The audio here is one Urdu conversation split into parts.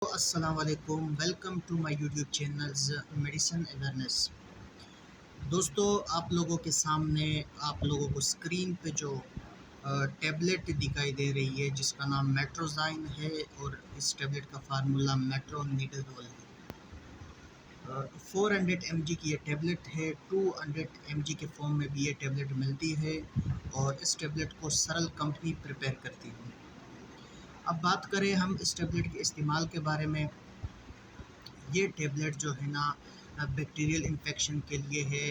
السلام علیکم، welcome to my YouTube channels medicine awareness. دوستو، آپ لوگوں کے سامنے آپ لوگوں کو اسکرین پہ جو ٹیبلٹ دکھائی دے رہی ہے جس کا نام میٹروزائن ہے اور اس ٹیبلٹ کا فارمولا میٹرو نیڈازول ہے۔ 400 mg کی یہ ٹیبلٹ ہے، 200 mg کے فارم میں بھی یہ ٹیبلٹ ملتی ہے اور اس ٹیبلٹ کو سرل کمپنی پریپیئر کرتی ہے۔ اب بات کریں ہم اس ٹیبلٹ کے استعمال کے بارے میں۔ یہ ٹیبلٹ جو ہے نا بیکٹیریل انفیکشن کے لیے ہے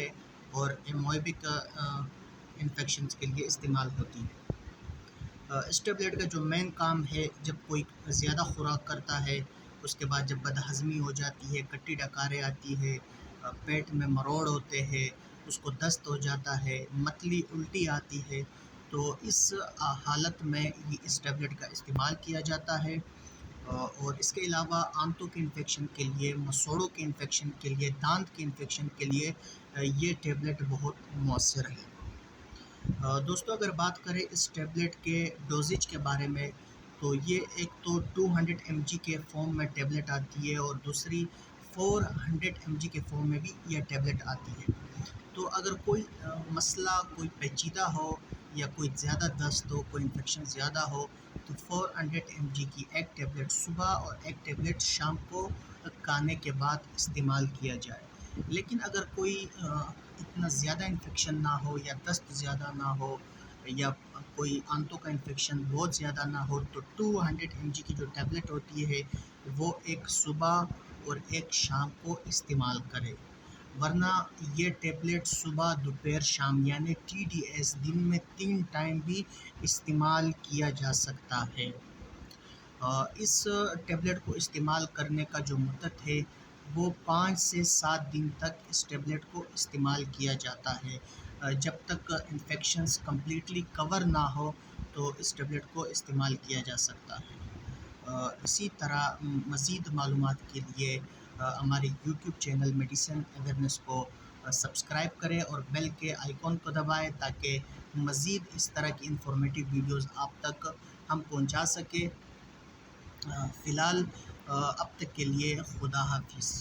اور ایمویبک انفیکشنز کے لیے استعمال ہوتی ہے۔ اس ٹیبلٹ کا جو مین کام ہے، جب کوئی زیادہ خوراک کرتا ہے، اس کے بعد جب بدہضمی ہو جاتی ہے، کٹی ڈکاریں آتی ہے، پیٹ میں مروڑ ہوتے ہیں، اس کو دست ہو جاتا ہے، متلی الٹی آتی ہے، تو اس حالت میں اس ٹیبلٹ کا استعمال کیا جاتا ہے۔ اور اس کے علاوہ آنتوں کے انفیکشن کے لیے، مسوڑوں کے انفیکشن کے لیے، دانت کے انفیکشن کے لیے یہ ٹیبلٹ بہت مؤثر ہے۔ دوستو، اگر بات کریں اس ٹیبلٹ کے ڈوزیج کے بارے میں، تو یہ ایک تو 200 mg کے فارم میں ٹیبلٹ آتی ہے اور دوسری 400 mg کے فارم میں بھی یہ ٹیبلٹ آتی ہے۔ تو اگر کوئی مسئلہ کوئی پیچیدہ ہو یا کوئی زیادہ دست ہو، کوئی انفیکشن زیادہ ہو، تو 400 mg کی ایک ٹیبلٹ صبح اور ایک ٹیبلٹ شام کو کھانے کے بعد استعمال کیا جائے۔ لیکن اگر کوئی اتنا زیادہ انفیکشن نہ ہو یا دست زیادہ نہ ہو یا کوئی آنتوں کا انفیکشن بہت زیادہ نہ ہو، تو 200 mg کی جو ٹیبلٹ ہوتی ہے وہ ایک صبح اور ایک شام کو استعمال کرے، ورنہ یہ ٹیبلٹ صبح، دوپہر، شام یعنی TDS دن میں 3 ٹائم بھی استعمال کیا جا سکتا ہے۔ اس ٹیبلٹ کو استعمال کرنے کا جو مدت ہے وہ 5 سے 7 دن تک اس ٹیبلٹ کو استعمال کیا جاتا ہے۔ جب تک انفیکشنز کمپلیٹلی کور نہ ہو تو اس ٹیبلٹ کو استعمال کیا جا سکتا ہے۔ اسی طرح مزید معلومات کے لیے ہمارے یوٹیوب چینل میڈیسن اویئرنیس کو سبسکرائب کریں اور بیل کے آئیکن کو دبائیں تاکہ مزید اس طرح کی انفارمیٹیو ویڈیوز آپ تک ہم پہنچا سکیں۔ فی الحال اب تک کے لیے خدا حافظ۔